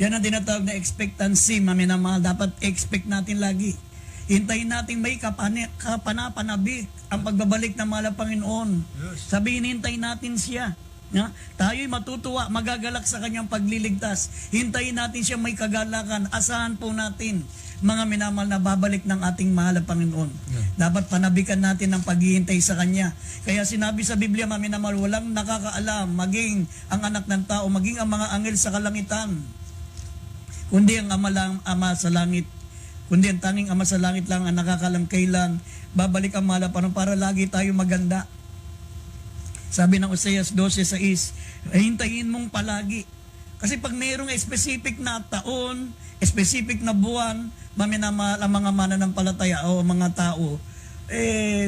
Yan ang tinatawag na expectancy, maminamahal. Dapat expect natin lagi. Hintayin natin may kapanapanabik ang pagbabalik ng mahal na Panginoon. Yes. Sabihin, hintayin natin siya. Na? Tayo'y matutuwa, magagalak sa kanyang pagliligtas. Hintayin natin siya may kagalakan. Asahan po natin, mga minamahal, na babalik ng ating mahal na Panginoon. Dapat panabikan natin ang paghihintay sa Kanya. Kaya sinabi sa Biblia, mga minamahal, walang nakakaalam, maging ang anak ng tao, maging ang mga anghel sa kalangitan, kundi ang Ama sa langit. Kundi ang tanging Ama sa langit lang ang nakakalam kailan babalik ang mahal na Panginoon para lagi tayo maganda. Sabi ng Oseas 12:6, hintayin mong palagi. Kasi pag mayroong specific na taon, specific na buwan, maminamahal ang mga mananampalataya o mga tao,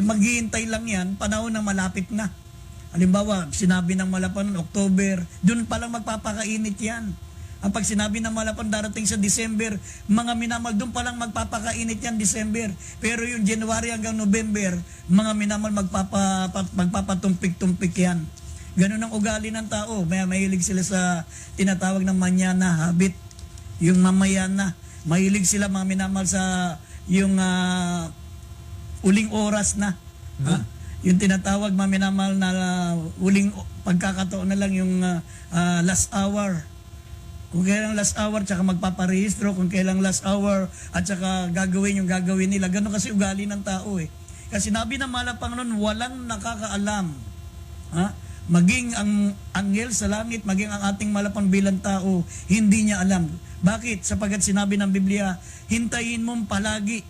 maghihintay lang yan, panahon na malapit na. Halimbawa, sinabi ng Malapan, October, dun palang magpapakainit yan. Ang pag sinabi ng Malapan darating sa December, mga minamal, doon palang magpapakainit yan December. Pero yung January hanggang November, mga minamal magpapatumpik-tumpik yan. Ganun ang ugali ng tao. Mahilig sila sa tinatawag ng manyana habit. Yung mamayana. Mahilig sila mga minamal sa yung uling oras na. Yung tinatawag mga minamal na uling pagkakataon na lang yung last hour. Kung kailang last hour, tsaka magpaparehistro, kung kailang last hour, at tsaka gagawin yung gagawin nila. Ganun kasi ugali ng tao eh. Kasi sinabi ng mahal na Panginoon, walang nakakaalam. Maging ang anghel sa langit, maging ang ating malapang bilang tao, hindi niya alam. Bakit? Sapagat sinabi ng Biblia, hintayin mong palagi.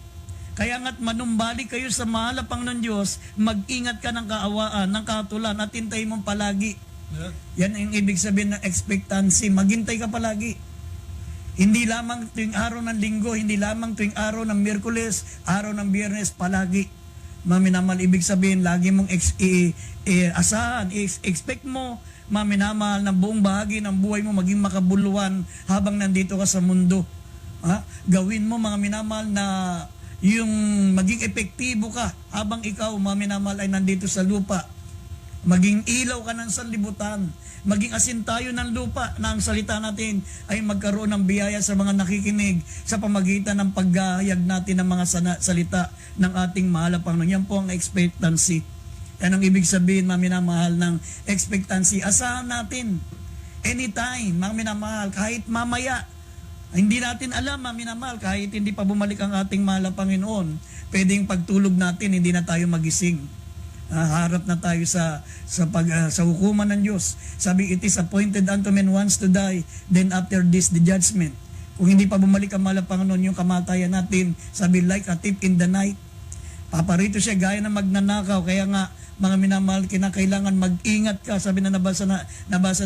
Kaya nga't manumbalik kayo sa mahal na Panginoon Diyos, mag-ingat ka ng kaawaan, ng katulan, at hintayin mong palagi. Yan ang ibig sabihin ng expectancy. Maghintay ka palagi. Hindi lamang tuwing araw ng linggo, hindi lamang tuwing araw ng Miyerkules, araw ng Biyernes, palagi. Maminamal, ibig sabihin, lagi mong asahan, expect mo, maminamal, na buong bahagi ng buhay mo maging makabuluhan habang nandito ka sa mundo. Gawin mo, mga minamal, na yung maging epektibo ka habang ikaw, maminamal, ay nandito sa lupa. Maging ilaw ka ng sanlibutan. Maging asin tayo ng lupa na ang salita natin ay magkaroon ng biyaya sa mga nakikinig sa pamagitan ng paghahayag natin ng mga salita ng ating mahal na Panginoon. Yan po ang expectancy. Yan ang ibig sabihin, mga minamahal, ng expectancy. Asahan natin. Anytime, mga minamahal, kahit mamaya. Hindi natin alam, mga minamahal, kahit hindi pa bumalik ang ating mahal na Panginoon, pwedeng pagtulog natin, hindi na tayo magising. Harap na tayo sa hukuman ng Diyos. Sabi, it is appointed unto men once to die, then after this the judgment. Kung hindi pa bumalik ang mahal na Panginoon, yung kamatayan natin, sabi, like a thief in the night. Paparito siya gaya na magnanakaw. Kaya nga, mga minamahal, kinakailangan mag-ingat ka. Sabi na nabasa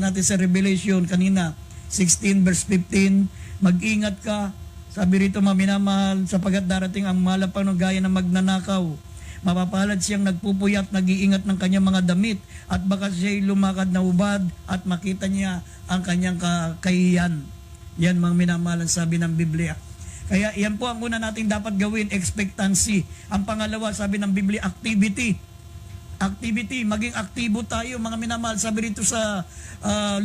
natin sa Revelation kanina, 16 verse 15, mag-ingat ka. Sabi rito, mga minamahal, sapagat darating ang mahal na Panginoon gaya na magnanakaw. Mapapalad siyang nagpupuyat, nag-iingat ng kanyang mga damit, at baka siya'y lumakad na hubad at makita niya ang kanyang kahiyan. Yan, mga minamahalan, sabi ng Biblia. Kaya yan po ang una nating dapat gawin, expectancy. Ang pangalawa, sabi ng Biblia, activity. Activity, maging aktibo tayo, mga minamahal. Sabi rito sa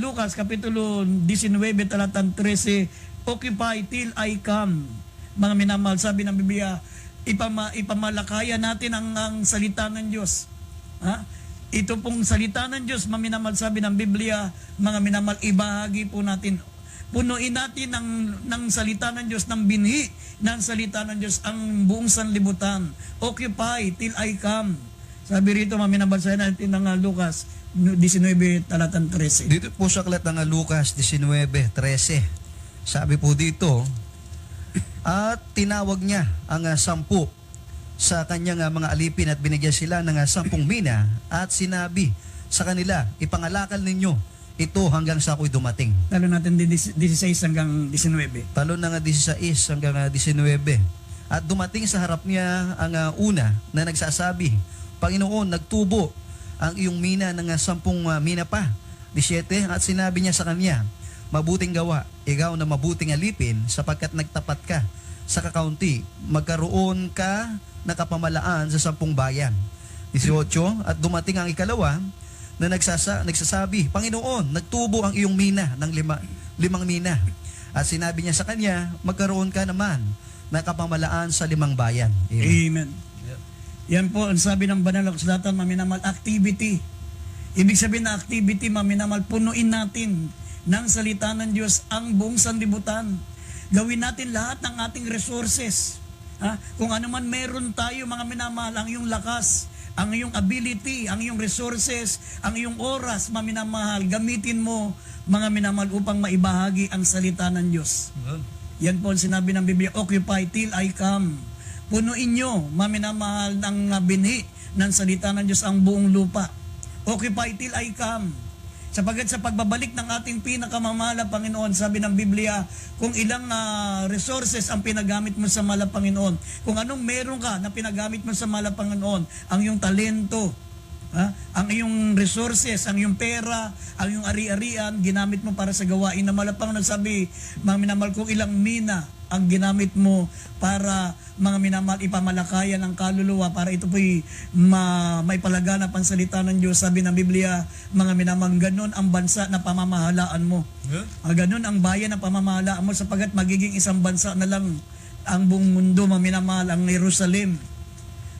Lucas, Kapitulo 19, talatang 13, occupy till I come. Mga minamahal, sabi ng Biblia, ipamalakaya natin ang salita ng Diyos. Ito pong salita ng Diyos, maminamal, sabi ng Biblia, mga minamal, ibahagi po natin. Punuin natin ng salita ng Diyos, ng binhi ng salita ng Diyos, ang buong sanlibutan. Occupy till I come. Sabi rito, maminabalsahin natin ng Lucas 19, talatang 13. Dito po sa aklat ng Lucas 19:13. Sabi po dito, at tinawag niya ang 10 sa kanyang mga alipin at binigyan sila ng 10 mina at sinabi sa kanila, ipangalakal ninyo ito hanggang sa ako'y dumating. Talo natin 16 hanggang 19. Talo na nga 16 hanggang 19. At dumating sa harap niya ang una na nagsasabi, Panginoon, nagtubo ang iyong mina ng 10 mina pa. 17, at sinabi niya sa kanya, mabuting gawa, ikaw na mabuting alipin, sapagkat nagtapat ka sa kakaunti, magkaroon ka na kapamalaan sa 10 bayan. 18, at dumating ang ikalawa na nagsasabi, Panginoon, nagtubo ang iyong mina ng 5 mina. At sinabi niya sa kanya, magkaroon ka naman ng kapamalaan sa 5 bayan. Amen. Amen. Yan po ang sabi ng banal na kasulatan, maminamal, activity. Ibig sabihin na activity, maminamal, punuin natin ng salita ng Diyos ang buong sanlibutan. Gawin natin lahat ng ating resources. Kung ano man meron tayo, mga minamahal, ang iyong lakas, ang iyong ability, ang iyong resources, ang iyong oras, mga minamahal, gamitin mo, mga minamahal, upang maibahagi ang salita ng Diyos. Yan po ang sinabi ng Biblia, occupy till I come. Punuin nyo, mga minamahal, ng binhi ng salita ng Diyos ang buong lupa. Occupy till I come. Sapagat sa pagbabalik ng ating pinakamamahal na Panginoon, sabi ng Biblia, kung ilang resources ang pinagamit mo sa mahal na Panginoon, kung anong meron ka na pinagamit mo sa mahal na Panginoon, ang iyong talento, ang iyong resources, ang iyong pera, ang iyong ari-arian, ginamit mo para sa gawain na mahal na Panginoon. Sabi, mga minamahal, kung ilang mina ang ginamit mo para, mga minamahal, ipamalakayan ang kaluluwa para ito po'y may palaganap ang salita ng Diyos. Sabi ng Biblia, mga minamahal, ganun ang bansa na pamamahalaan mo. Ganun ang bayan na pamamahalaan mo, sapagat magiging isang bansa na lang ang buong mundo, mga minamahal, ang Jerusalem.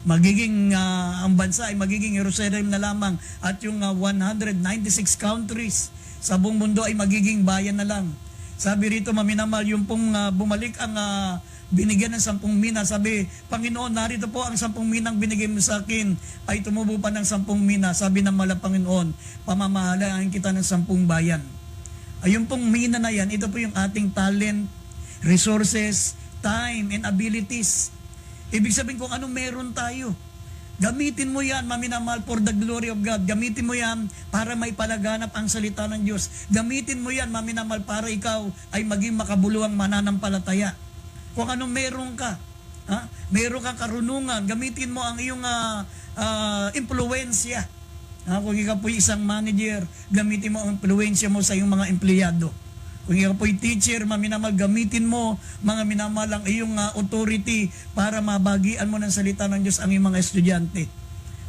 Magiging ang bansa ay magiging Jerusalem na lamang, at yung 196 countries sa buong mundo ay magiging bayan na lang. Sabi rito, maminamal, yung pong bumalik ang binigyan ng 10 mina. Sabi, Panginoon, narito po ang 10 minang binigay mo sa akin, ay tumubo pa ng 10 mina. Sabi ng mala Panginoon, pamamahalaan kita ng 10 bayan. Ay, yung pong mina na yan, ito po yung ating talent, resources, time, and abilities. Ibig sabihin kung anong meron tayo, gamitin mo yan, maminamahal, for the glory of God. Gamitin mo yan para may palaganap ang salita ng Diyos. Gamitin mo yan, maminamahal, para ikaw ay maging makabuluhang mananampalataya. Kung anong meron ka, meron kang karunungan, gamitin mo ang iyong impluensya. Kung ikaw po'y isang manager, gamitin mo ang impluensya mo sa iyong mga empleyado. Kung ikaw po'y teacher, maminamahal, gamitin mo, mga minamahal, ang iyong authority para mabagian mo ng salita ng Diyos ang iyong mga estudyante.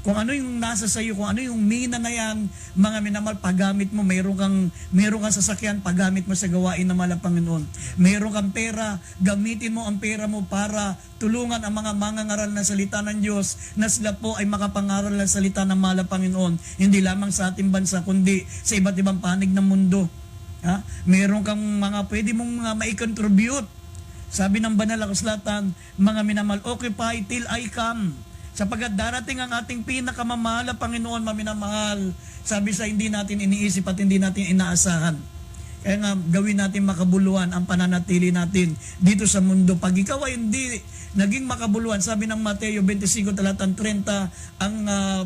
Kung ano yung nasa sa iyo, kung ano yung mina na yan, mga minamahal, paggamit mo. Meron kang sasakyan, paggamit mo sa gawain ng mahal na Panginoon. Meron kang pera, gamitin mo ang pera mo para tulungan ang mga mangangaral ng salita ng Diyos na sila po ay makapangaral ng salita ng mahal na Panginoon. Hindi lamang sa ating bansa, kundi sa iba't ibang panig ng mundo. Meron kang mga pwede mong mai-contribute. Sabi ng banal na kasulatan, mga minamahal, occupy till I come. Sapagat darating ang ating pinakamamahal na Panginoon, maminamahal. Sabi sa hindi natin iniisip at hindi natin inaasahan. Kaya nga gawin natin makabuluhan ang pananatili natin dito sa mundo. Pag ikaw ay hindi naging makabuluhan, sabi ng Mateo 25 talatang 30, ang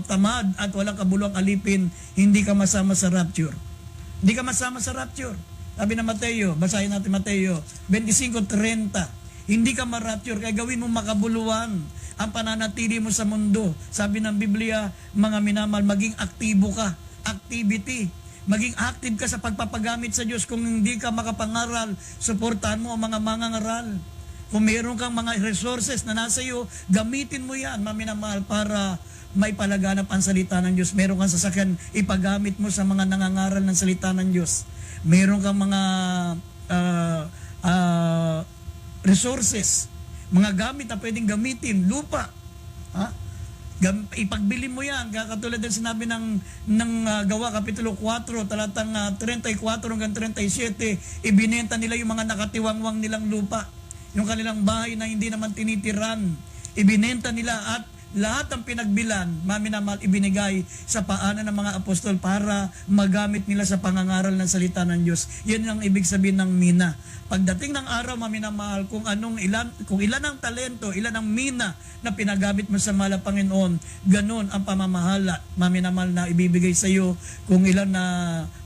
tamad at walang kabuluhang alipin, hindi ka masama sa rapture. Hindi ka masama sa rapture. Sabi ng Mateo, basahin natin Mateo 25:30. Hindi ka ma-rapture, kaya gawin mo makabuluhan ang pananatili mo sa mundo. Sabi ng Biblia, mga minamahal, maging aktibo ka. Activity. Maging active ka sa pagpapagamit sa Diyos. Kung hindi ka makapangaral, suportahan mo ang mga mangangaral. Kung meron kang mga resources na nasa iyo, gamitin mo yan, mga minamahal, para may palaganap ang salita ng Diyos. Meron kang sasakyan, ipagamit mo sa mga nangangaral ng salita ng Diyos. Meron kang mga resources, mga gamit na pwedeng gamitin, lupa. Ipagbili mo yan, katulad ng sinabi ng Gawa Kapitulo 4, talatang 34 hanggang 37, ibinenta nila yung mga nakatiwangwang nilang lupa, yung kanilang bahay na hindi naman tinitiran, ibinenta nila at lahat ng pinagbilan, maminamahal, ibinigay sa paanan ng mga apostol para magamit nila sa pangangaral ng salita ng Diyos. Yan ang ibig sabihin ng mina. Pagdating ng araw, maminamahal, kung ilan ang talento, ilan ang mina na pinagamit mo sa mahal na Panginoon, ganun ang pamamahala, maminamahal, na ibibigay sa iyo. Kung ilan na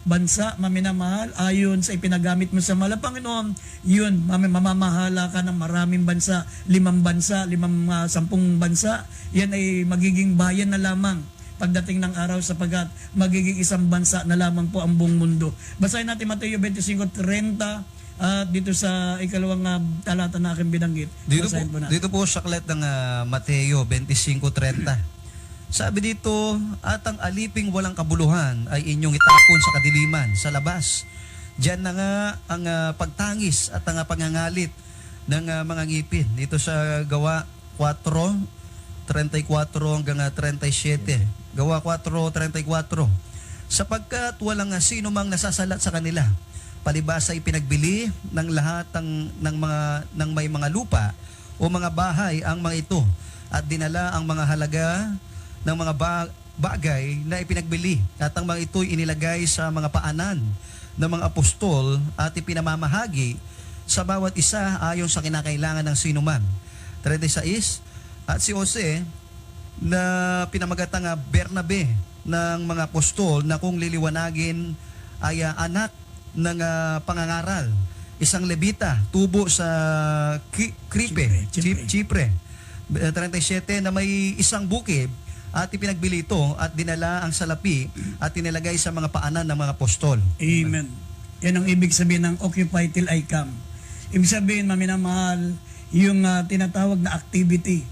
bansa, maminamahal, ayon sa ipinagamit mo sa mahal na Panginoon, yun, mamamahala ka ng maraming bansa, 5 bansa, 10 bansa, yan ay magiging bayan na lamang pagdating ng araw, sapagat magiging isang bansa na lamang po ang buong mundo. Basahin natin Mateo 25:30 dito sa ikalawang talata na aking binanggit. Dito po sa aklat ng Mateo 25:30. Sabi dito, at ang aliping walang kabuluhan ay inyong itapon sa kadiliman, sa labas. Diyan na nga ang pagtangis at ang pangangalit ng mga ngipin. Dito sa Gawa 4:34 hanggang 37. Gawa 4:34. Sapagkat walang sino mang nasasalat sa kanila, palibas ay pinagbili ng lahat ng may mga lupa o mga bahay ang mga ito, at dinala ang mga halaga ng mga bagay na ipinagbili, at ang mga ito'y inilagay sa mga paanan ng mga apostol at ipinamamahagi sa bawat isa ayon sa kinakailangan ng sinuman. 36. At si Jose na pinamagatang Bernabe ng mga apostol, na kung liliwanagin ay anak ng pangangaral, isang Levita, tubo sa Chipre. 37, na may isang bukid, at ipinagbili ito at dinala ang salapi at inilagay sa mga paanan ng mga apostol. Amen. Yan ang ibig sabihin ng occupy till I come. Ibig sabihin, maminamahal, yung tinatawag na activity.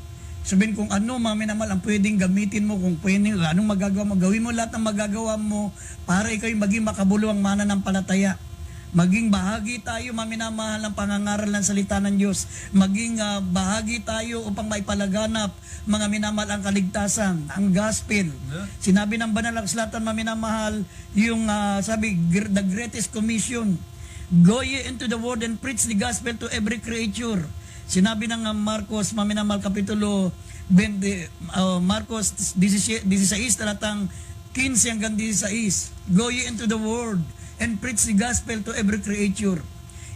Sabihin kung ano, maminamahal, ang pwedeng gamitin mo, kung pwedeng, anong magagawa mo, gawin mo lahat ng magagawa mo para ikaw maging makabuluhang mananampalataya. Maging bahagi tayo, maminamahal, ng pangangaral ng salita ng Diyos. Maging bahagi tayo upang maipalaganap, mga minamahal, ang kaligtasan, ang gospel. Sinabi ng banal na kasulatan, maminamahal, yung sabi, the greatest commission, go ye into the world and preach the gospel to every creature. Sinabi ng Marcos, maminamahal, kapitulo 20, Marcos 16, talatang 15 hanggang 16. Go ye into the world and preach the gospel to every creature.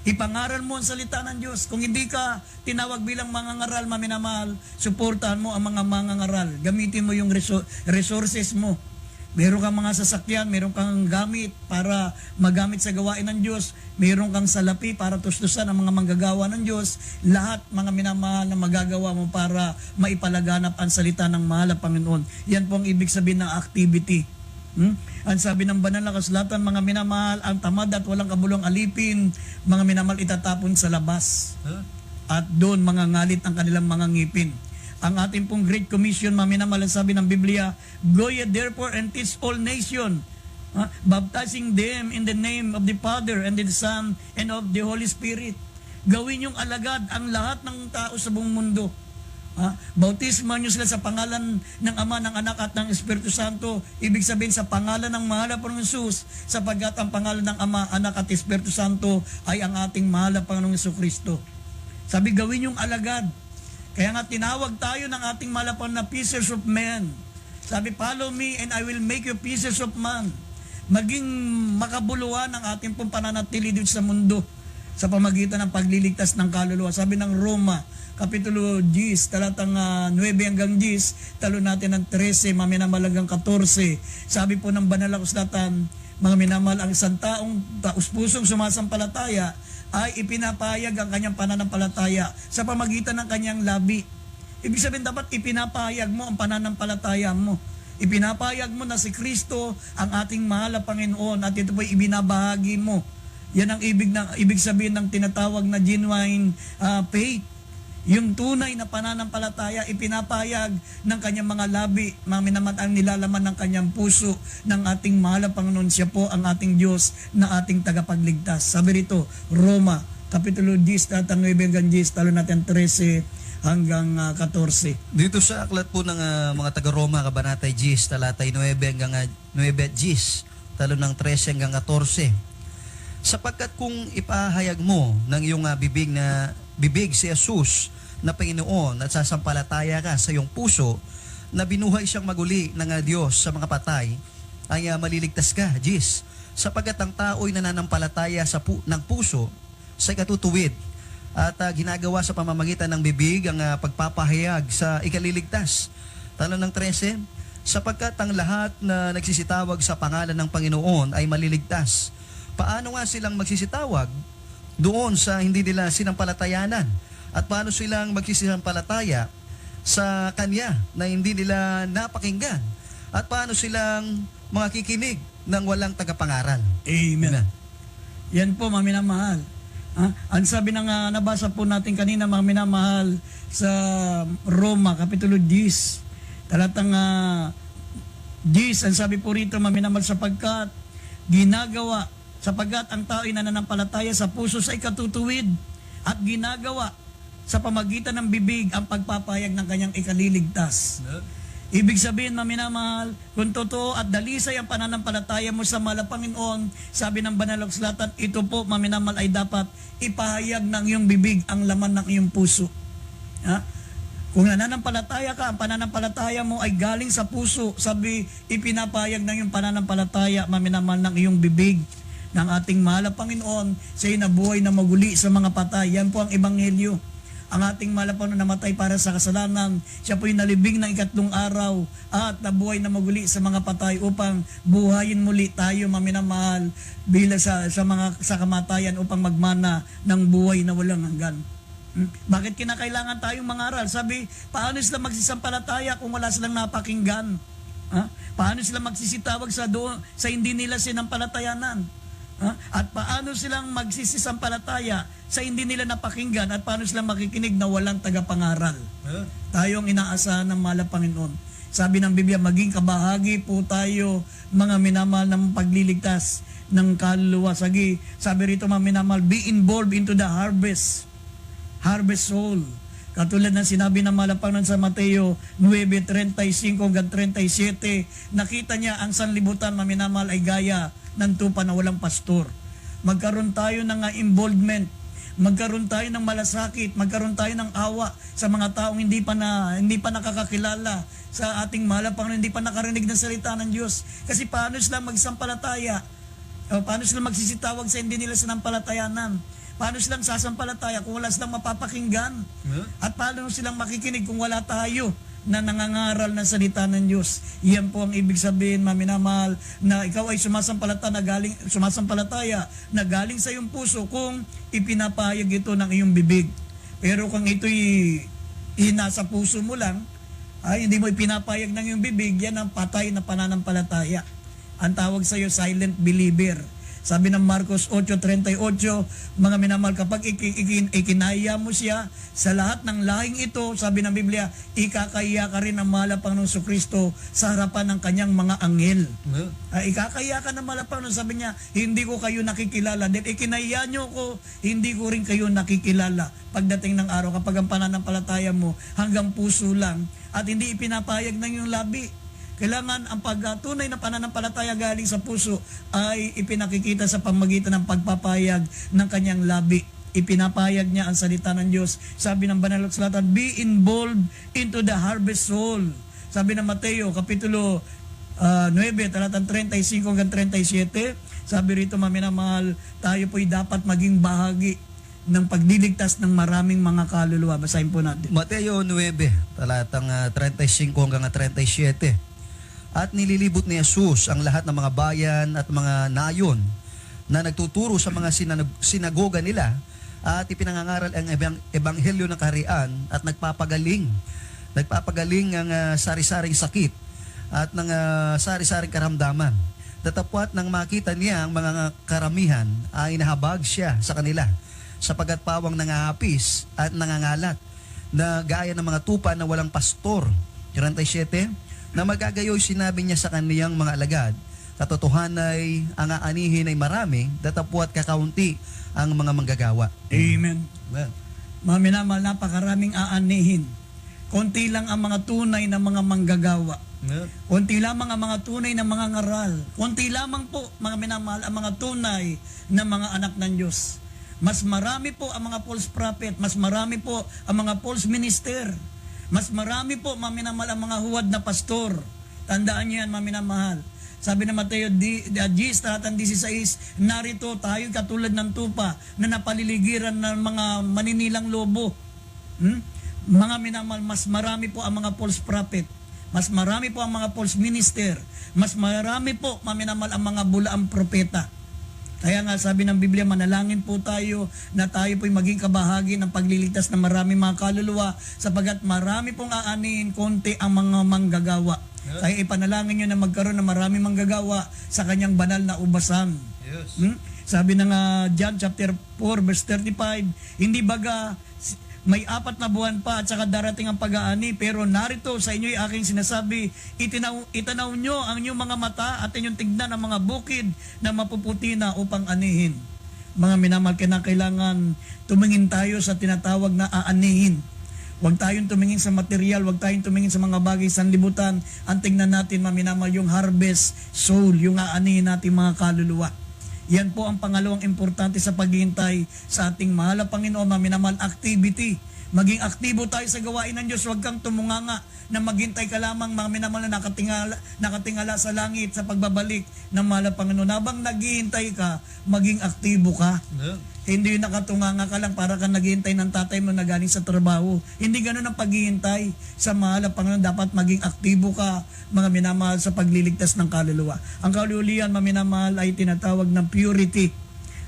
Ipangaral mo ang salita ng Diyos. Kung hindi ka tinawag bilang mangangaral, maminamahal, suportahan mo ang mga mangangaral. Gamitin mo yung resources mo. Meron kang mga sasakyan, meron kang gamit para magamit sa gawain ng Diyos, meron kang salapi para tustusan ang mga manggagawa ng Diyos, lahat mga minamahal na magagawa mo para maipalaganap ang salita ng mahal na Panginoon. Yan po ang ibig sabihin ng activity. Ang sabi ng banal na kasulatan, mga minamahal, ang tamad at walang kabulong alipin, mga minamahal, itatapon sa labas. At doon mga ngalit ang kanilang mga ngipin. Ang ating pong Great Commission, maminamahal, sabi ng Biblia, go ye therefore and teach all nation, baptizing them in the name of the Father and the Son and of the Holy Spirit. Gawin yung alagad ang lahat ng tao sa buong mundo. Bautisman nyo sila sa pangalan ng Ama, ng Anak at ng Espiritu Santo. Ibig sabihin sa pangalan ng mahal na Panginoong Hesus, sapagkat ang pangalan ng Ama, Anak at Espiritu Santo ay ang ating mahal na Panginoong Hesukristo. Sabi, gawin yung alagad. Kaya nga tinawag tayo ng ating malapon na fishers of men. Sabi, follow me and I will make you fishers of man. Maging makabuluhan ang ating pong pananatili dito sa mundo sa pamagitan ng pagliligtas ng kaluluwa. Sabi ng Roma, Kapitulo 10, talatang 9 hanggang 10, talo natin ng 13, maminamahal hanggang 14. Sabi po ng banal na kasulatan, mga minamahal, ang isang taong taus-pusong sumasampalataya ay ipinapayag ang kanyang pananampalataya sa pamagitan ng kanyang labi. Ibig sabihin, dapat ipinapayag mo ang pananampalataya mo. Ipinapayag mo na si Kristo ang ating mahal na Panginoon at ito po'y ibinabahagi mo. Yan ang ibig sabihin ng tinatawag na genuine faith. Yung tunay na pananampalataya, ipinapayag ng kanyang mga labi, ang nilalaman ng kanyang puso ng ating mahal na Panginoon. Siya po ang ating Diyos na ating tagapagligtas. Sabi rito, Roma, Kapitulo 10, talatang 9 hanggang 10, talo natin 13 hanggang 14. Dito sa aklat po ng mga taga-Roma, Kabanatay 10, talatay 9 hanggang 9 at 10, talo ng 13 hanggang 14. Sapagkat kung ipahayag mo ng iyong bibig si Jesus na Panginoon at sasampalataya ka sa iyong puso na binuhay siyang maguli ng Diyos sa mga patay, ay maliligtas ka, Jis. Sapagkat ang tao'y nananampalataya ng puso sa ikatutuwid at ginagawa sa pamamagitan ng bibig ang pagpapahayag sa ikaliligtas. Talo ng 13, sapagkat ang lahat na nagsisitawag sa pangalan ng Panginoon ay maliligtas. Paano nga silang magsisitawag doon sa hindi nila sinampalatayanan? At paano silang magsisisampalataya sa Kanya na hindi nila napakinggan? At paano silang makikinig ng walang tagapangaral? Amen. Yan po, mga minamahal. Ang sabi ng nabasa po natin kanina, mga minamahal, sa Roma, Kapitulo 10, talatang 10, ang sabi po rito, mga minamahal, sapagkat ginagawa sapagkat ang tao ay nananampalataya sa puso sa ikatutuwid at ginagawa sa pamagitan ng bibig ang pagpapahayag ng kanyang ikaliligtas. Ibig sabihin, maminamahal, kung totoo at dalisay ang pananampalataya mo sa mahal na Panginoon, sabi ng Banal na Kasulatan, ito po, maminamahal, ay dapat ipahayag ng iyong bibig ang laman ng iyong puso. Ha? Kung nananampalataya ka, ang pananampalataya mo ay galing sa puso, sabi, ipinapahayag ng iyong pananampalataya, maminamahal, ng iyong bibig ng ating mahal na Panginoon, siya'y nabuhay na maguli sa mga patay. Yan po ang Ebanghelyo. Ang ating mahal na Panginoon namatay para sa kasalanan. Siya po'y nalibing ng ikatlong araw at nabuhay na maguli sa mga patay upang buhayin muli tayo, maminamahal, bila sa kamatayan upang magmana ng buhay na walang hanggan. Bakit kinakailangan tayong mangaral? Sabi, paano sila magsisampalataya kung wala silang napakinggan? Ha? Paano sila magsisitawag sa hindi nila sinampalatayanan? Ha? At paano silang magsisisampalataya sa hindi nila napakinggan at paano silang makikinig na walang tagapangaral? Tayo ang inaasahan ng mahal na Panginoon. Sabi ng Biblia, maging kabahagi po tayo mga minamahal ng pagliligtas ng kaluluwa. Sabi rito mga minamahal, be involved into the harvest soul. Katulad ng sinabi ng mahal na Panginoon sa Mateo 9:35-37, nakita niya ang sanlibutan maminamahal ay gaya ng tupa na walang pastor. Magkaroon tayo ng involvement, magkaroon tayo ng malasakit, magkaroon tayo ng awa sa mga taong hindi pa nakakakilala sa ating mahal na Panginoon, hindi pa nakarinig ng salita ng Diyos. Kasi paano sila magsampalataya? Paano sila magsisitawag sa hindi nila sinampalatayanan? Paano silang sasampalataya kung wala silang mapapakinggan? At paano silang makikinig kung wala tayo na nangangaral ng salita ng Diyos? Iyan po ang ibig sabihin, maminamahal, na ikaw ay sumasampalataya na galing sa iyong puso kung ipinapahayag ito ng iyong bibig. Pero kung ito'y nasa puso mo lang, ay hindi mo ipinapahayag ng iyong bibig, yan ang patay na pananampalataya. Ang tawag sa iyo, silent believer. Sabi ng Marcos 8:38, mga minamahal, kapag ikinaya mo siya sa lahat ng lahing ito, sabi ng Biblia, ikakaya ka rin ng mahal na Panginoon Jesucristo sa harapan ng kanyang mga anghel. Ikakaya ka ng mahal na Panginoon, sabi niya, hindi ko kayo nakikilala. Dahil ikinaya nyo ko, hindi ko rin kayo nakikilala. Pagdating ng araw, kapag ang pananampalataya mo hanggang puso lang at hindi ipinapahayag ng iyong labi, kailangan ang pagtunay na pananampalataya galing sa puso ay ipinakikita sa pamagitan ng pagpapahayag ng kanyang labi. Ipinapahayag niya ang salita ng Diyos. Sabi ng Banal na Kasulatan, be involved into the harvest soul. Sabi ng Mateo, Kapitulo 9, talatang 35-37, sabi rito, maminamahal, tayo po'y dapat maging bahagi ng pagliligtas ng maraming mga kaluluwa. Basahin po natin. Mateo 9, talatang 35-37. At nililibot ni Jesus ang lahat ng mga bayan at mga nayon na nagtuturo sa mga sinagoga nila at ipinangangaral ang ebanghelyo ng kaharian at nagpapagaling ang sari-saring sakit at ng sari-saring karamdaman. Datapwat nang makita niya ang mga karamihan ay nahabag siya sa kanila sapagat pawang nangahapis at nangangalat na gaya ng mga tupa na walang pastor. 37, na magagayoy sinabi niya sa kaniyang mga alagad, katotohanan ay ang aanihin ay marami, datapwat kakaunti ang mga manggagawa. Amen. Maminamahal, napakaraming aanihin. Konti lang ang mga tunay na mga manggagawa. Konti lamang ang mga tunay na mga ngaral. Konti lamang po, mga minamahal, ang mga tunay na mga anak ng Diyos. Mas marami po ang mga false prophet, mas marami po ang mga false minister. Mas marami po, maminamahal, ang mga huwad na pastor. Tandaan niyo yan, maminamahal. Sabi ng Mateo 10:16, narito tayo katulad ng tupa na napaliligiran ng mga maninilang lobo. Mga minamahal, mas marami po ang mga false prophet. Mas marami po ang mga false minister. Mas marami po, maminamahal, ang mga bulaang propeta. Kaya nga sabi ng Biblia, manalangin po tayo na tayo po'y maging kabahagi ng pagliligtas ng marami mga kaluluwa sapagat marami pong aanihin, konti ang mga manggagawa. Kaya ipanalangin nyo na magkaroon ng marami manggagawa sa kanyang banal na ubasan. Sabi ng John chapter 4 verse 35, hindi baga may 4 na buwan pa at saka darating ang pag-aani, pero narito sa inyo'y aking sinasabi, itanaw nyo ang inyong mga mata at inyong tignan ang mga bukid na mapuputi na upang anihin. Mga minamahal, kailangan tumingin tayo sa tinatawag na aanihin. Huwag tayong tumingin sa material, huwag tayong tumingin sa mga bagay sa libutan. Ang tignan natin, maminamahal, yung harvest soul, yung aanihin natin mga kaluluwa. Yan po ang pangalawang importante sa paghihintay sa ating mahal na Panginoon, maminamahal, activity. Maging aktibo tayo sa gawain ng Diyos. Huwag kang tumunganga na maghintay ka lamang, maminamahal, na nakatingala sa langit sa pagbabalik ng mahal na Panginoon. Habang naghihintay ka, maging aktibo ka. Yeah. Hindi yung nakatunganga ka lang para kang naghihintay ng tatay mo na galing sa trabaho. Hindi ganun ang paghihintay sa mahal na Panginoon. Dapat maging aktibo ka, mga minamahal, sa pagliligtas ng kaluluwa. Ang kaululian, maminamahal, ay tinatawag ng purity.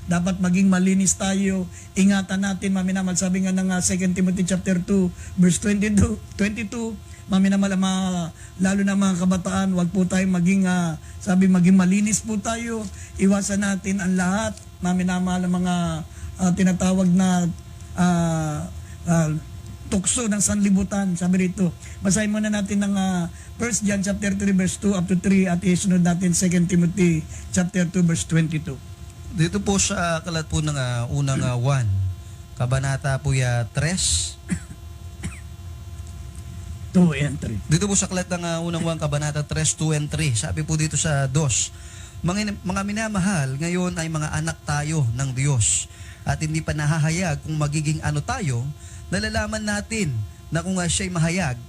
Dapat maging malinis tayo. Ingatan natin, maminamahal. Sabi nga ng 2 Timothy chapter 2, verse 22, maminamahal, lalo na mga kabataan, wag po tayong maging, maging malinis po tayo. Iwasan natin ang lahat, maminamahal, ang mga tinatawag na tukso ng sanlibutan. Sabi rito, basahin muna natin ng 1 John chapter 3 verse 2 up to 3 at isunod natin 2 Timothy chapter 2 verse 22. Dito po sa kalat po ng unang 1, kabanata po 3. 2 and 3. Dito po sa kalat ng unang 1, kabanata 3, 2 and 3. Sabi po dito sa 2, mga minamahal, ngayon ay mga anak tayo ng Diyos at hindi pa nahahayag kung magiging ano tayo. Nalalaman natin na kung siya'y mahayag,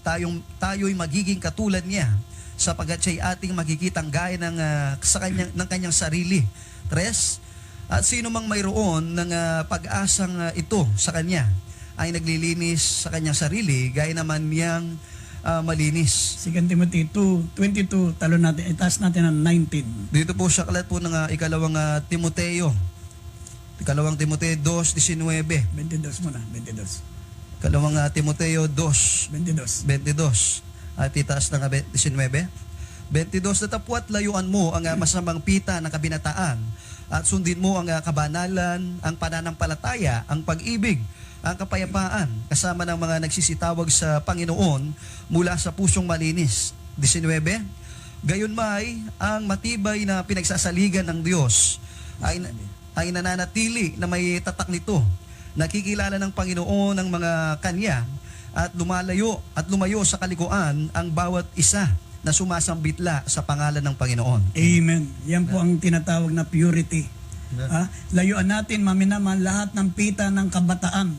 tayo'y magiging katulad niya sapagkat siya'y ating makikitang gaya ng kanyang sarili. 3, at sino mang mayroon ng pag-asang ito sa kanya ay naglilinis sa kanyang sarili gaya naman niyang malinis. 2 Timothy 2:22, talo natin, itaas natin ang 19. Dito po sa kalat po ng ikalawang Timoteo 2:19. 22 muna, 22. Ikalawang Timoteo 22. 22. At itaas ng 19. 22, datapwat layuan mo ang masamang pita ng kabinataan at sundin mo ang kabanalan, ang pananampalataya, ang pag-ibig, ang kapayapaan, kasama ng mga nagsisitawag sa Panginoon mula sa pusong malinis. 19, gayunmay ang matibay na pinagsasaligan ng Diyos ay nananatili na may tatak nito. Nakikilala ng Panginoon ang mga kanya at lumayo sa kalikuan ang bawat isa na sumasambitla sa pangalan ng Panginoon. Amen. Yan po ang tinatawag na purity. Layuan natin, maminamahal, lahat ng pita ng kabataan.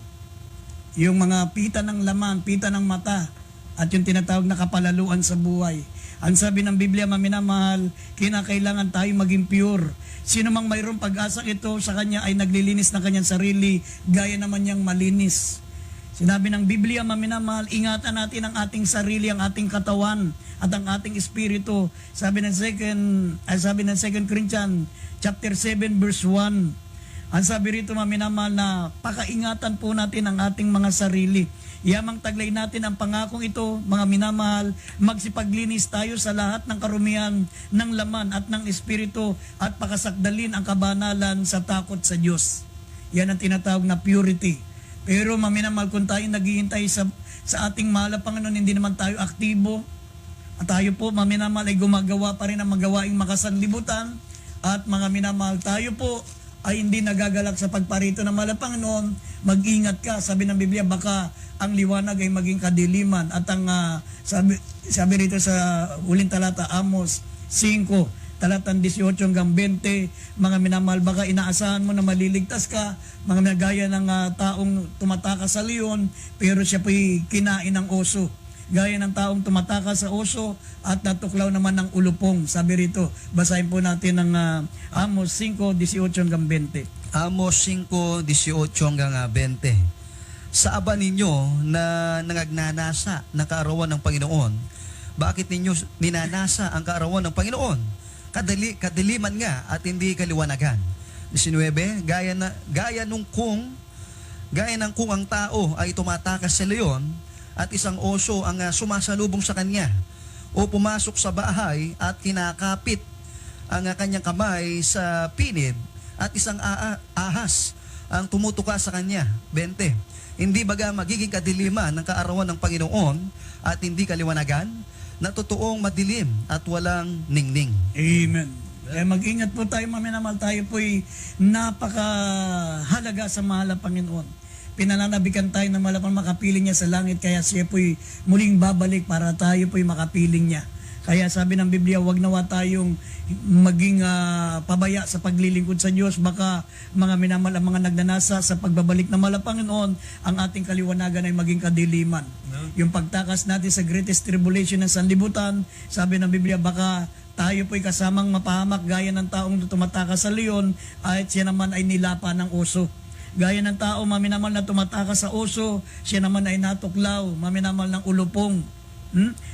Yung mga pita ng laman, pita ng mata, at yung tinatawag na kapalaluan sa buhay. Ang sabi ng Biblia, maminamahal, kinakailangan tayo maging pure. Sino mang mayroong pag-asa ito sa kanya ay naglilinis ng kanyang sarili, gaya naman niyang malinis. Sinabi ng Biblia, maminamahal, ingatan natin ang ating sarili, ang ating katawan, at ang ating espiritu. Sabi ng 2 Corinthians chapter 7 verse 1. Ang sabi rito, maminamahal, na pakaingatan po natin ang ating mga sarili. Yamang taglay natin ang pangakong ito, mga minamahal, magsipaglinis tayo sa lahat ng karumihan ng laman at ng espiritu at pakasakdalin ang kabanalan sa takot sa Diyos. Yan ang tinatawag na purity. Pero maminamahal, kung tayo naghihintay sa ating mahal na Panginoon, hindi naman tayo aktibo, at tayo po, maminamahal, ay gumagawa pa rin ang magawaing makasanlibutan, at mga minamahal, tayo po ay hindi nagagalak sa pagparito ng mahal na Panginoon, mag-ingat ka. Sabi ng Biblia, baka ang liwanag ay maging kadiliman. At ang sabi rito sa huling talata, Amos 5, talatang 18 hanggang 20, mga minamahal, baka inaasahan mo na maliligtas ka, mga nagaya ng taong tumatakas sa leon, pero siya po'y kinain ng oso. Gaya ng taong tumatakas sa oso at natuklaw naman ng ulupong. Sabi rito, basahin po natin ng Amos 5:18 hanggang 20. Amos 5:18 hanggang 20. Sa aba ninyo na nangagnanasa ng kaarawan ng Panginoon, bakit ninyo ninanasa ang kaarawan ng Panginoon? Kadiliman nga at hindi kaliwanagan. 19, gaya ng kung ang tao ay tumatakas sa leon at isang oso ang sumasalubong sa kanya, o pumasok sa bahay at kinakapit ang kanyang kamay sa pinid, at isang ahas ang tumutuka sa kanya. 20. Hindi baga magiging kadiliman ng kaarawan ng Panginoon at hindi kaliwanagan na totoong madilim at walang ningning. Amen. Kaya mag-ingat po tayo, maminamal, tayo po'y napakahalaga sa mahal ng Panginoon. Pinananabikan tayo na malapang makapiling niya sa langit, kaya siya po'y muling babalik para tayo po'y makapiling niya. Kaya sabi ng Biblia, wag nawa tayong maging pabaya sa paglilingkod sa Diyos. Baka mga minamal ang mga nagnanasa sa pagbabalik ng mahal ng Panginoon, ang ating kaliwanagan ay maging kadiliman. Yung pagtakas natin sa greatest tribulation ng sanlibutan, sabi ng Biblia, baka tayo po'y kasamang mapahamak gaya ng taong tumatakas sa leon at siya naman ay nilapa ng oso. Gaya ng tao, maminamal na tumatakas sa oso, siya naman ay natuklaw, maminamal ng ulupong.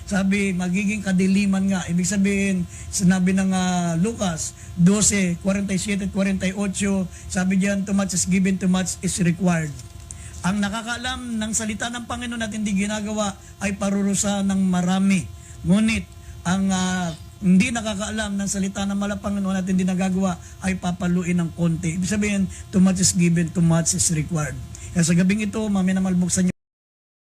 Sabi, magiging kadiliman nga. Ibig sabihin, sinabi ng Lucas 12:47-48, sabi diyan, too much is given, too much is required. Ang nakakaalam ng salita ng Panginoon at hindi ginagawa ay parurusa ng marami. Ngunit, ang hindi nakakaalam ng salita ng mahal ng Panginoon at hindi nagagawa ay papaluin ng konti. Ibig sabihin, too much is given, too much is required. Kaya sa gabing ito, maminamal, buksan niyo